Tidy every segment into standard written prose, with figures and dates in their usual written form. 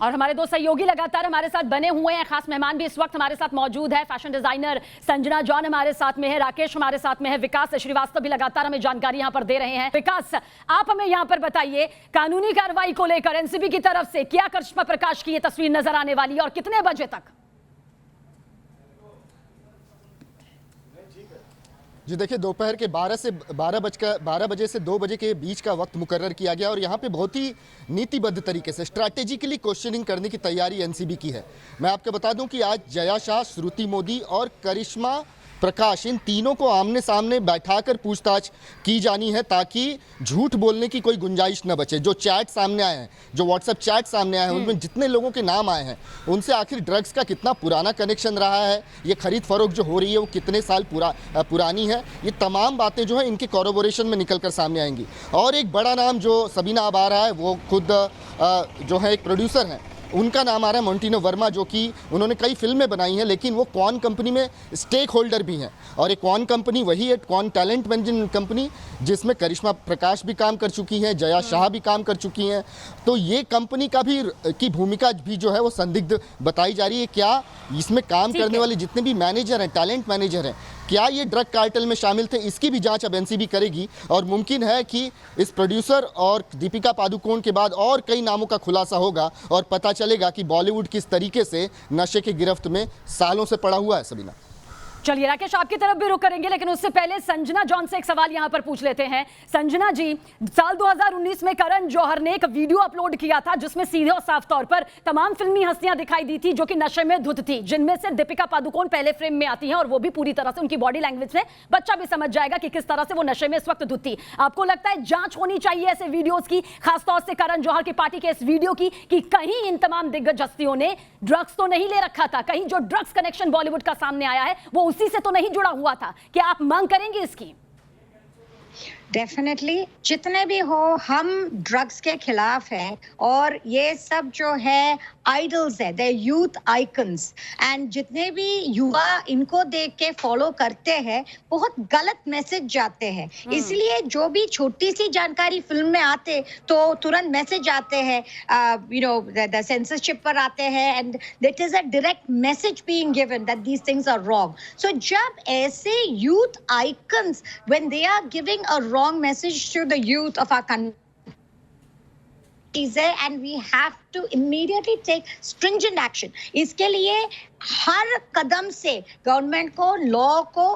और हमारे दो सहयोगी लगातार हमारे साथ बने हुए हैं। खास मेहमान भी इस वक्त हमारे साथ मौजूद है। फैशन डिजाइनर संजना जॉन हमारे साथ में है, राकेश हमारे साथ में है, विकास श्रीवास्तव भी लगातार हमें जानकारी यहां पर दे रहे हैं। विकास, आप हमें यहां पर बताइए, कानूनी कार्रवाई को लेकर एनसीबी की तरफ से क्या करिश्मा प्रकाश की ये तस्वीर नजर आने वाली है और कितने बजे तक? जी देखिए, दोपहर के 12 बजे से 2 बजे के बीच का वक्त मुकर्रर किया गया और यहाँ पे बहुत ही नीतिबद्ध तरीके से स्ट्रैटेजिकली क्वेश्चनिंग करने की तैयारी एनसीबी की है। मैं आपको बता दूं कि आज जया शाह, श्रुति मोदी और करिश्मा प्रकाश, इन तीनों को आमने सामने बैठाकर पूछताछ की जानी है ताकि झूठ बोलने की कोई गुंजाइश न बचे। जो चैट सामने आए हैं, जो व्हाट्सएप चैट सामने आए हैं, उनमें जितने लोगों के नाम आए हैं, उनसे आखिर ड्रग्स का कितना पुराना कनेक्शन रहा है, ये खरीद फरोख्त जो हो रही है वो कितने साल पुरानी है, ये तमाम बातें जो है इनके कॉरोबोरेशन में निकल कर सामने आएंगी। और एक बड़ा नाम जो सबीना अब आ रहा है, वो खुद जो है एक प्रोड्यूसर हैं, उनका नाम आ रहा है मोंटिनो वर्मा, जो कि उन्होंने कई फिल्में बनाई हैं, लेकिन वो क्वान कंपनी में स्टेक होल्डर भी हैं। और एक क्वान कंपनी वही है, क्वान टैलेंट मैनेजमेंट कंपनी, जिसमें करिश्मा प्रकाश भी काम कर चुकी हैं, जया शाह भी काम कर चुकी हैं। तो ये कंपनी का भी की भूमिका भी जो है वो संदिग्ध बताई जा रही है। क्या इसमें काम करने वाले जितने भी मैनेजर हैं, टैलेंट मैनेजर हैं, क्या ये ड्रग कार्टेल में शामिल थे? इसकी भी जांच अब एनसीबी करेगी और मुमकिन है कि इस प्रोड्यूसर और दीपिका पादुकोण के बाद और कई नामों का खुलासा होगा और पता चलेगा कि बॉलीवुड किस तरीके से नशे की गिरफ्त में सालों से पड़ा हुआ है। सबीना, चलिए राकेश, आपकी तरफ भी रुक करेंगे, लेकिन उससे पहले संजना जॉन से एक सवाल यहां पर पूछ लेते हैं। संजना जी, साल 2019 में करण जौहर ने एक वीडियो अपलोड किया था जिसमें सीधे और साफ तौर पर तमाम फिल्मी हस्तियां दिखाई दी थी जो कि नशे में धुत थी, जिनमें से दीपिका पादुकोण पहले फ्रेम में आती हैं और वो भी पूरी तरह से उनकी बॉडी लैंग्वेज से बच्चा भी समझ जाएगा कि किस तरह से वो नशे में इस वक्त धुत थी। आपको लगता है जांच होनी चाहिए ऐसे वीडियोज की, खासतौर से करण जौहर की पार्टी के इस वीडियो की, कि कहीं इन तमाम दिग्गज हस्तियों ने ड्रग्स तो नहीं ले रखा था, कहीं जो ड्रग्स कनेक्शन बॉलीवुड का सामने आया है वो उसी से तो नहीं जुड़ा हुआ था? क्या आप मांग करेंगे इसकी? डेफिनेटली, जितने भी हो हम ड्रग्स के खिलाफ हैं और ये सब जो है आइडल्स है, दे यूथ आइकन्स, एंड जितने भी युवा इनको देख के फॉलो करते हैं बहुत गलत मैसेज जाते हैं। इसलिए जो भी छोटी सी जानकारी फिल्म में आते तो तुरंत मैसेज आते हैं, यू नो द सेंसरशिप पर आते हैं, and that is a direct message being given that these things are wrong. So जब ऐसे youth icons when they are giving a wrong message to the youth of our country is there, and we have to immediately take stringent action. इसके लिए हर कदम से government को, law को,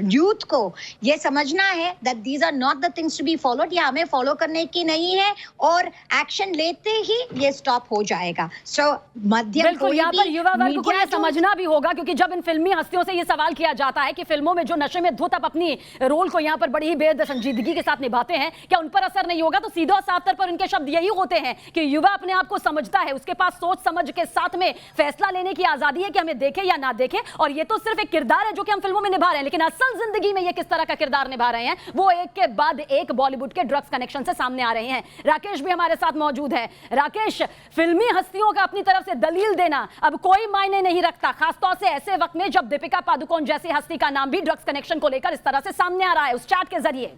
youth को ये समझना है that these are not the things to be followed, ये हमें फॉलो करने की नहीं है और एक्शन लेते ही ये स्टॉप हो जाएगा। सो मध्यम बिल्कुल, यहाँ पर युवा वर्ग को ये समझना भी होगा, क्योंकि जब इन फिल्मी हस्तियों से ये सवाल किया जाता है कि फिल्मों में जो नशे में धुत अपनी रोल को यहाँ पर बड़ी ही बेहद संजीदगी के साथ निभाते हैं, क्या उन पर असर नहीं होगा? तो सीधे और साफ तौर पर उनके शब्द यही होते हैं कि युवा अपने आप को समझता है, उसके पास सोच समझ के साथ में फैसला लेने की आजादी है कि हमें देखे या ना देखे, और ये तो सिर्फ एक किरदार है जो कि हम फिल्मों में निभा रहे हैं, लेकिन असल जिंदगी में ये किस तरह का किरदार निभा रहे हैं वो एक के बाद एक बॉलीवुड के ड्रग्स कनेक्शन से सामने आ रहे हैं। राकेश भी हमारे साथ मौजूद है। राकेश, फिल्मी हस्तियों का अपनी तरफ से दलील देना अब कोई मायने नहीं रखता, खासतौर से ऐसे वक्त में जब दीपिका पादुकोण जैसी हस्ती का नाम भी ड्रग्स कनेक्शन को लेकर इस तरह से सामने आ रहा है उस चैट के जरिए।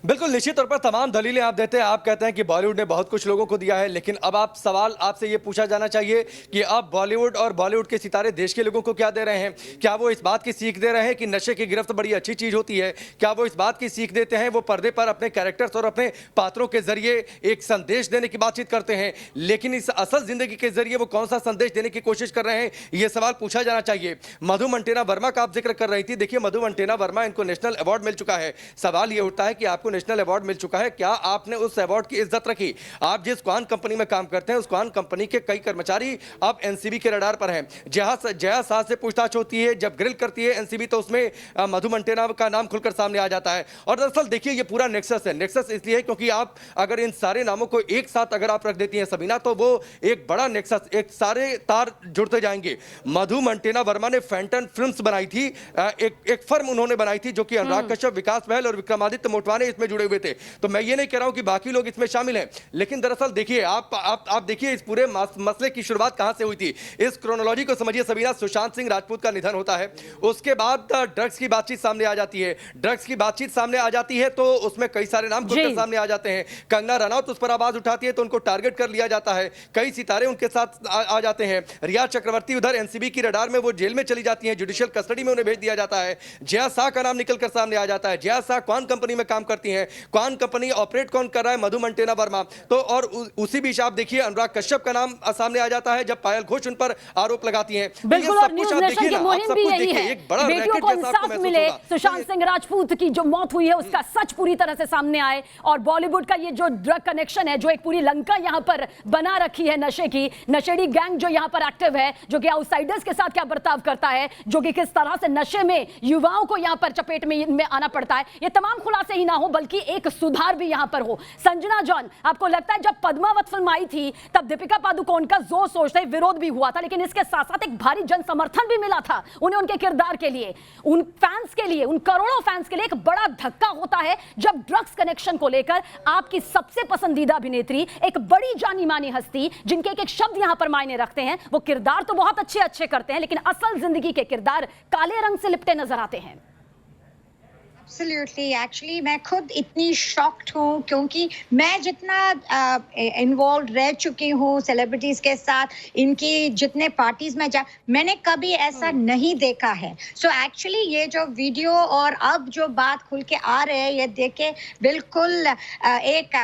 बिल्कुल निश्चित तौर पर तमाम दलीलें आप देते हैं, आप कहते हैं कि बॉलीवुड ने बहुत कुछ लोगों को दिया है, लेकिन अब आपसे ये पूछा जाना चाहिए कि अब बॉलीवुड और बॉलीवुड के सितारे देश के लोगों को क्या दे रहे हैं? क्या वो इस बात की सीख दे रहे हैं कि नशे की गिरफ्त बड़ी अच्छी चीज होती है? क्या वो इस बात की सीख देते हैं, वो पर्दे पर अपने कैरेक्टर्स और अपने पात्रों के जरिए एक संदेश देने की बातचीत करते हैं, लेकिन इस असल जिंदगी के जरिए वो कौन सा संदेश देने की कोशिश कर रहे हैं? ये सवाल पूछा जाना चाहिए। मधु मंटेना वर्मा का आप जिक्र कर रही थी, देखिए मधु मंटेना वर्मा, इनको नेशनल अवार्ड मिल चुका है। सवाल ये उठता है कि आपको नेशनल अवार्ड मिल चुका है, क्या आपने उस अवार्ड की इज्जत रखी? आप जिस क्वान कंपनी में काम करते हैं उस क्वान कंपनी के कई कर्मचारी अब एनसीबी के रडार पर हैं। जया शाह से पूछताछ होती है, जब ग्रिल करती है एनसीबी तो उसमें मधु मंटेना का नाम खुलकर सामने आ जाता है। और दरअसल देखिए ये पूरा नेक्सस है। नेक्सस इसलिए क्योंकि आप अगर इन सारे नामों को एक साथ अगर आप रख देती हैं सबीना, तो वो एक बड़ा नेक्सस, एक सारे तार जुड़ते जाएंगे। मधु मंटेना वर्मा ने फैंटन फिल्म्स बनाई थी, एक फर्म उन्होंने बनाई थी जो कि अनुराग कश्यप, विकास बहल और विक्रमादित्य मोटवाने इसमें में जुड़े हुए थे। तो मैं ये नहीं कह रहा हूं कि बाकी लोग इसमें शामिल हैं, लेकिन दरअसल देखिए आप देखिए इस पूरे मसले की शुरुआत कहां से हुई थी। इस क्रोनोलॉजी को समझिए सबीना। सुशांत सिंह राजपूत का निधन होता है, उसके बाद ड्रग्स की बातचीत सामने आ जाती है। ड्रग्स की बातचीत सामने आ जाती है तो उसमें कई सारे नाम खुलकर सामने आ जाते हैं। कंगना रनौत उस पर आवाज उठाती है तो उनको टारगेट कर लिया जाता है। कई सितारे उनके साथ आ जाते हैं। रिया चक्रवर्ती उधर एनसीबी की रडार में, वो जेल में चली जाती हैं, जुडिशियल कस्टडी में उन्हें भेज दिया जाता है। जया शाह का नाम निकलकर सामने आ जाता है। जया शाह कौन कंपनी में काम करती हैं, कौन कंपनी ऑपरेट कौन कर रहा है, मधु मंटेना वर्मा। तो और उसी बीच आप देखिए अनुराग कश्यप का नाम सामने आ जाता है जब पायल घोष उन पर आरोप लगाती हैं। बिल्कुल, और न्यूज़ नेशन की मुहिम भी यही है, बेटियों को इंसाफ मिले, सुशांत सिंह राजपूत की जो मौत हुई है उसका सच पूरी तरह से सामने आए, और बॉलीवुड का ये जो ड्रग कनेक्शन है, जो एक पूरी लंका यहाँ पर बना रखी है नशे की, नशेड़ी गैंग जो यहाँ पर एक्टिव है, जो कि आउटसाइडर्स के साथ क्या बर्ताव करता है, जो कि किस तरह से नशे में युवाओं को यहाँ पर चपेट में आना पड़ता है, ये तमाम खुलासे ही ना हो बल्कि एक सुधार भी यहाँ पर हो। संजना जॉन, आपको लगता है जब पद्मावत फिल्म आई थी तब दीपिका पादुकोण का जोर शोर से विरोध भी हुआ था, लेकिन इसके साथ साथ एक भारी जन समर्थन भी मिला था उन्हें, उनके किरदार के लिए, उन फैंस के लिए, उन करोड़ों फैंस के लिए एक बड़ा धक्का होता है जब ड्रग्स कनेक्शन को लेकर आपकी सबसे पसंदीदा अभिनेत्री, एक बड़ी जानी मानी हस्ती जिनके एक एक शब्द यहां पर मायने रखते हैं, वो किरदार तो बहुत अच्छे अच्छे करते हैं लेकिन असल जिंदगी के किरदार काले रंग से लिपटे नजर आते हैं। Absolutely. Actually, मैं खुद इतनी शॉक्ड हूँ क्योंकि मैं जितना इन्वॉल्व रह चुकी हूँ सेलिब्रिटीज के साथ, इनकी जितने पार्टीज में मैंने कभी ऐसा नहीं देखा है। सो एक्चुअली ये जो वीडियो और अब जो बात खुल के आ रहे हैं, ये देख के बिल्कुल एक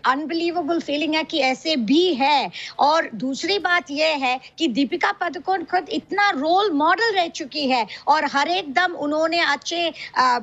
अनबिलीवेबल फीलिंग है कि ऐसे भी है। और दूसरी बात ये है कि दीपिका पादुकोण खुद इतना रोल मॉडल रह चुकी है और हर एक दम उन्होंने अच्छे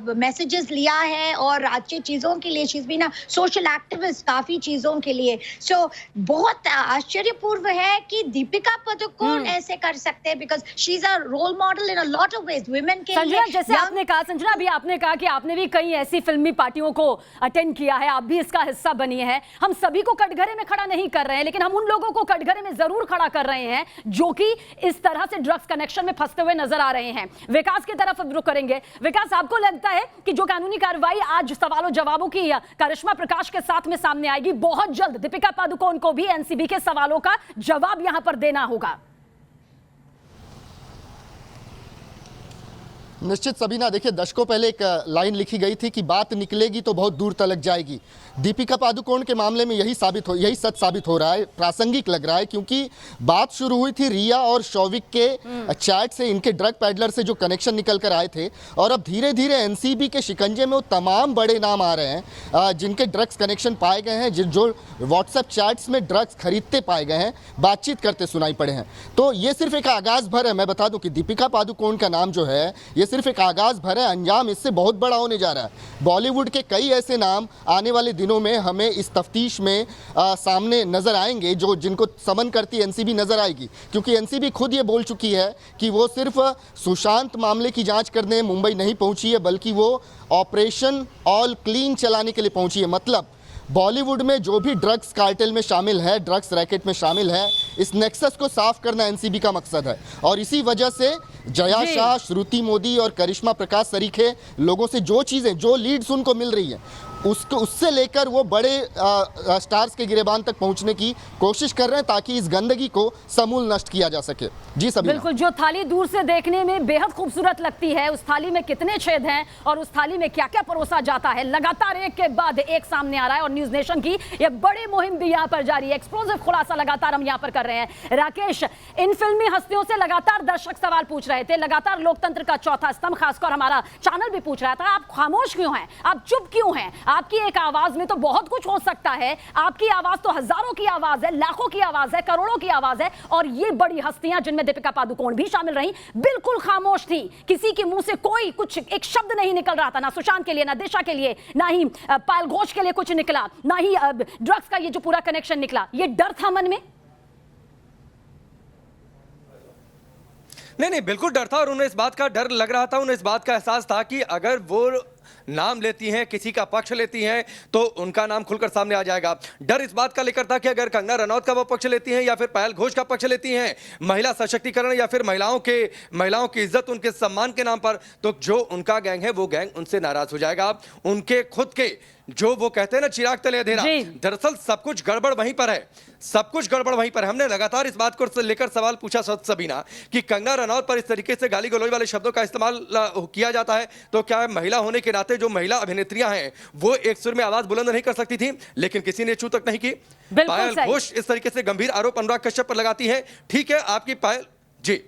मैसेजेस लिया है और अच्छी चीजों के लिए, she is been a social activist काफी चीजों के लिए। सो बहुत आश्चर्यपूर्ण है कि दीपिका पादुकोण ऐसे कर सकते हैं because she is a role model in a lot of ways women के लिए। जैसे आपने कहा संजना, अभी आपने कहा कि आपने भी कई ऐसी फिल्मी पार्टियों को अटेंड किया है, आप भी इसका हिस्सा बनी है। हम सभी को कटघरे में खड़ा नहीं कर रहे हैं, लेकिन हम उन लोगों को कटघरे में जरूर खड़ा कर रहे हैं जो कि इस तरह से ड्रग्स कनेक्शन में फंसते हुए नजर आ रहे हैं। विकास की तरफ रुख करेंगे। विकास, आपको लगता है कि जो कानूनी कार्रवाई आज सवालों जवाबों की करिश्मा प्रकाश के साथ में सामने आएगी, बहुत जल्द दीपिका पादुकोण को भी एनसीबी के सवालों का जवाब यहां पर देना होगा? निश्चित सबीना, देखिए दशकों पहले एक लाइन लिखी गई थी कि बात निकलेगी तो बहुत दूर तक जाएगी। दीपिका पादुकोण के मामले में यही सच साबित हो रहा है, प्रासंगिक लग रहा है, क्योंकि बात शुरू हुई थी रिया और शौविक के चैट से, इनके ड्रग पैडलर से जो कनेक्शन निकल कर आए थे, और अब धीरे धीरे एनसीबी के शिकंजे में वो तमाम बड़े नाम आ रहे हैं जिनके ड्रग्स कनेक्शन पाए गए हैं, जो व्हाट्सएप चैट्स में ड्रग्स खरीदते पाए गए हैं, बातचीत करते सुनाई पड़े हैं। तो ये सिर्फ एक आगाज भर है। मैं बता दूं कि दीपिका पादुकोण का नाम जो है ये सिर्फ एक आगाज भर है, अंजाम इससे बहुत बड़ा होने जा रहा है। बॉलीवुड के कई ऐसे नाम आने वाले दिनों में हमें इस तफ्तीश में सामने नजर आएंगे, जो जिनको समन करती एनसीबी नजर आएगी, क्योंकि एनसीबी खुद ये बोल चुकी है कि वो सिर्फ सुशांत मामले की जांच करने मुंबई नहीं पहुंची है, बल्कि वो ऑपरेशन ऑल क्लीन चलाने के लिए पहुंची है। मतलब बॉलीवुड में जो भी ड्रग्स कार्टेल में शामिल है, ड्रग्स रैकेट में शामिल है, इस नेक्सस को साफ करना एनसीबी का मकसद है। और इसी वजह से जया शाह, श्रुति मोदी और करिश्मा प्रकाश सरीखे लोगों से जो चीज़ें, जो लीड्स उनको मिल रही हैं, उससे लेकर वो बड़े स्टार्स के गिरेबान तक पहुंचने की कोशिश कर रहे हैं ताकि इस गंदगी को समूल नष्ट किया जा सके। जी सबीना। बिल्कुल, जो थाली दूर से देखने में बेहद खूबसूरत लगती है, उस थाली में कितने छेद हैं और उस थाली में क्या क्या परोसा जाता है, लगातार एक के बाद एक सामने आ रहा है। और न्यूज़ नेशन की ये बड़ी मुहिम भी यहाँ पर जारी है, एक्सप्लोसिव खुलासा लगातार हम यहाँ पर कर रहे हैं। राकेश, इन फिल्मी हस्तियों से लगातार दर्शक सवाल पूछ रहे थे, लगातार लोकतंत्र का चौथा स्तंभ खासकर हमारा चैनल भी पूछ रहा था, आप खामोश क्यों हैं, आप चुप क्यों हैं? आपकी एक आवाज में तो बहुत कुछ हो सकता है, आपकी आवाज तो हजारों की आवाज है, लाखों की आवाज है, करोड़ों की आवाज है। और ये बड़ी हस्तियां जिनमें दीपिका पादुकोण भी शामिल रही, बिल्कुल खामोश थी, किसी के मुंह से कोई कुछ एक शब्द नहीं निकल रहा था, ना सुशांत के लिए, ना दिशा के लिए, ना ही पायल घोष के लिए कुछ निकला, ना ही ड्रग्स का ये जो पूरा कनेक्शन निकला। ये डर था मन में? नहीं, बिल्कुल डर था, और उन्हें इस बात का डर लग रहा था, उन्हें इस बात का एहसास था कि अगर वो नाम लेती हैं, किसी का पक्ष लेती हैं, तो उनका नाम खुलकर सामने आ जाएगा। डर इस बात का लेकर था कि अगर कंगना रनौत का वो पक्ष लेती हैं या फिर पायल घोष का पक्ष लेती हैं, महिला सशक्तिकरण या फिर महिलाओं की इज्जत, उनके सम्मान के नाम पर, तो जो उनका गैंग है वो गैंग उनसे नाराज हो जाएगा। उनके खुद के जो वो कहते हैं ना चिराग तले अंधेरा, दरअसल सब कुछ गड़बड़ वहीं पर है, सब कुछ गड़बड़ वहीं पर है। हमने लगातार इस बात को लेकर सवाल पूछा सबीना कि कंगना रनौत पर इस तरीके से गाली गलौज वाले शब्दों का इस्तेमाल किया जाता है, तो क्या महिला होने के नाते जो महिला अभिनेत्रियां हैं वो एक सुर में आवाज बुलंद नहीं कर सकती थी? लेकिन किसी ने छू तक नहीं की। पायल घोष इस तरीके से गंभीर आरोप अनुराग कश्यप पर लगाती है। ठीक है, आपकी पायल जी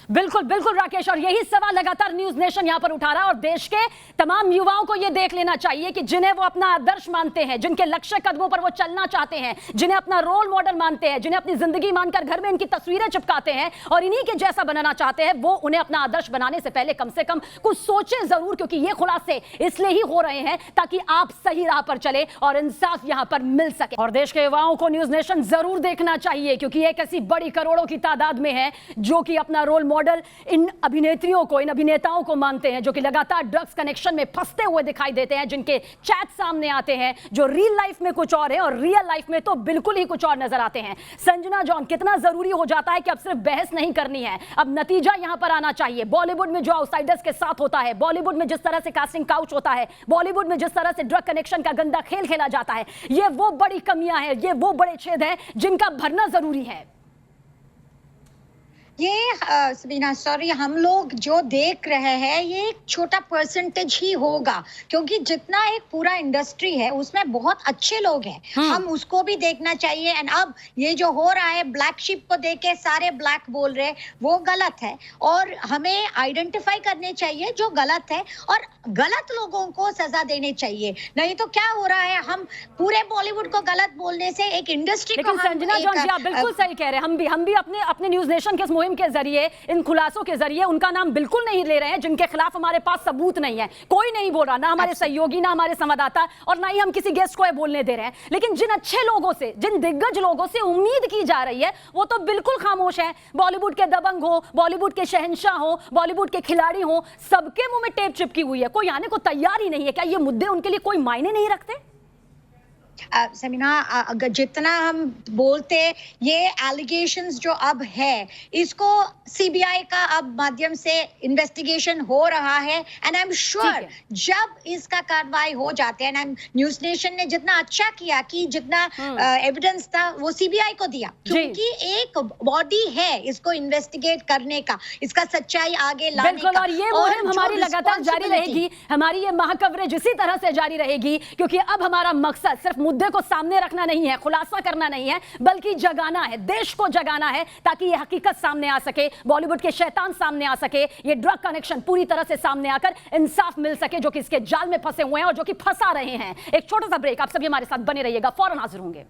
बिल्कुल बिल्कुल राकेश, और यही सवाल लगातार न्यूज नेशन यहां पर उठा रहा है। और देश के तमाम युवाओं को यह देख लेना चाहिए कि जिन्हें वो अपना आदर्श मानते हैं, जिनके लक्ष्य कदमों पर वो चलना चाहते हैं, जिन्हें अपना रोल मॉडल मानते हैं, जिन्हें अपनी जिंदगी मानकर घर में इनकी तस्वीरें चिपकाते हैं और इन्हीं के जैसा बनाना चाहते हैं, वो उन्हें अपना आदर्श बनाने से पहले कम से कम कुछ सोचें जरूर, क्योंकि ये खुलासे इसलिए ही हो रहे हैं ताकि आप सही राह पर चले और इंसाफ यहां पर मिल सके। और देश के युवाओं को न्यूज नेशन जरूर देखना चाहिए, क्योंकि एक ऐसी बड़ी करोड़ों की तादाद में है जो कि अपना रोल मॉडल इन अभिनेत्रियों को, इन अभिनेताओं को मानते हैं, जो कि लगातार ड्रग्स कनेक्शन में फंसते हुए दिखाई देते हैं, जिनके चैट सामने आते हैं, जो रियल लाइफ में कुछ और है और रियल लाइफ में तो बिल्कुल ही कुछ और नजर आते हैं। संजना जॉन, कितना जरूरी हो जाता है कि अब सिर्फ बहस नहीं करनी है, अब नतीजा यहां पर आना चाहिए। बॉलीवुड में जो आउटसाइडर्स के साथ होता है, बॉलीवुड में जिस तरह से कास्टिंग काउच होता है, बॉलीवुड में जिस तरह से ड्रग कनेक्शन का गंदा खेल खेला जाता है, ये वो बड़ी कमियां हैं, ये वो बड़े छेद हैं जिनका भरना जरूरी है। ये सबीना, सॉरी, हम लोग जो देख रहे हैं ये एक छोटा परसेंटेज ही होगा, क्योंकि जितना एक पूरा इंडस्ट्री है उसमें बहुत अच्छे लोग हैं, हम उसको भी देखना चाहिए। एंड अब ये जो हो रहा है, ब्लैक शिप को देख के सारे ब्लैक बोल रहे, वो गलत है और हमें आइडेंटिफाई करने चाहिए जो गलत है और गलत लोगों को सजा देने चाहिए। नहीं तो क्या हो रहा है, हम पूरे बॉलीवुड को गलत बोलने से एक इंडस्ट्री को। संजना जॉन जी, आप बिल्कुल सही कह रहे हैं। हम भी अपने न्यूज नेशन के मुहिम के जरिए, इन खुलासों के जरिए उनका नाम बिल्कुल नहीं ले रहे हैं जिनके खिलाफ हमारे पास सबूत नहीं है। कोई नहीं बोल रहा, ना हमारे सहयोगी, ना हमारे संवाददाता, और ना ही हम किसी गेस्ट को बोलने दे रहे हैं। लेकिन जिन अच्छे लोगों से, जिन दिग्गज लोगों से उम्मीद की जा रही है, वो तो बिल्कुल खामोश है। बॉलीवुड के दबंग हो, बॉलीवुड के शहंशाह हो, बॉलीवुड के खिलाड़ी हो, सबके मुंह में टेप चिपकी हुई है, कोई आने को तैयार ही नहीं है। क्या ये मुद्दे उनके लिए कोई मायने नहीं रखते? समीना, अगर जितना हम बोलते, ये एलिगेशंस जो अब है, इसको सीबीआई का अब माध्यम से इन्वेस्टिगेशन हो रहा है एंड आई एम श्योर जब इसका कार्रवाई हो जाते हैं, एंड न्यूज नेशन ने जितना अच्छा किया कि जितना एविडेंस था वो सीबीआई को दिया, क्योंकि एक बॉडी है इसको इन्वेस्टिगेट करने का, इसका सच्चाई आगे लाने का। और ये मुहिम हमारी लगातार जारी रहेगी, हमारी ये महाकवरेज इसी तरह से जारी रहेगी, क्योंकि अब हमारा मकसद सिर्फ मुद्दे को सामने रखना नहीं है, खुलासा करना नहीं है, बल्कि जगाना है, देश को जगाना है, ताकि ये हकीकत सामने आ सके, बॉलीवुड के शैतान सामने आ सके, ये ड्रग कनेक्शन पूरी तरह से सामने आकर इंसाफ मिल सके, जो कि इसके जाल में फंसे हुए हैं और जो कि फंसा रहे हैं। एक छोटा सा ब्रेक, आप सभी हमारे साथ बने रहिएगा, फौरन हाजिर होंगे।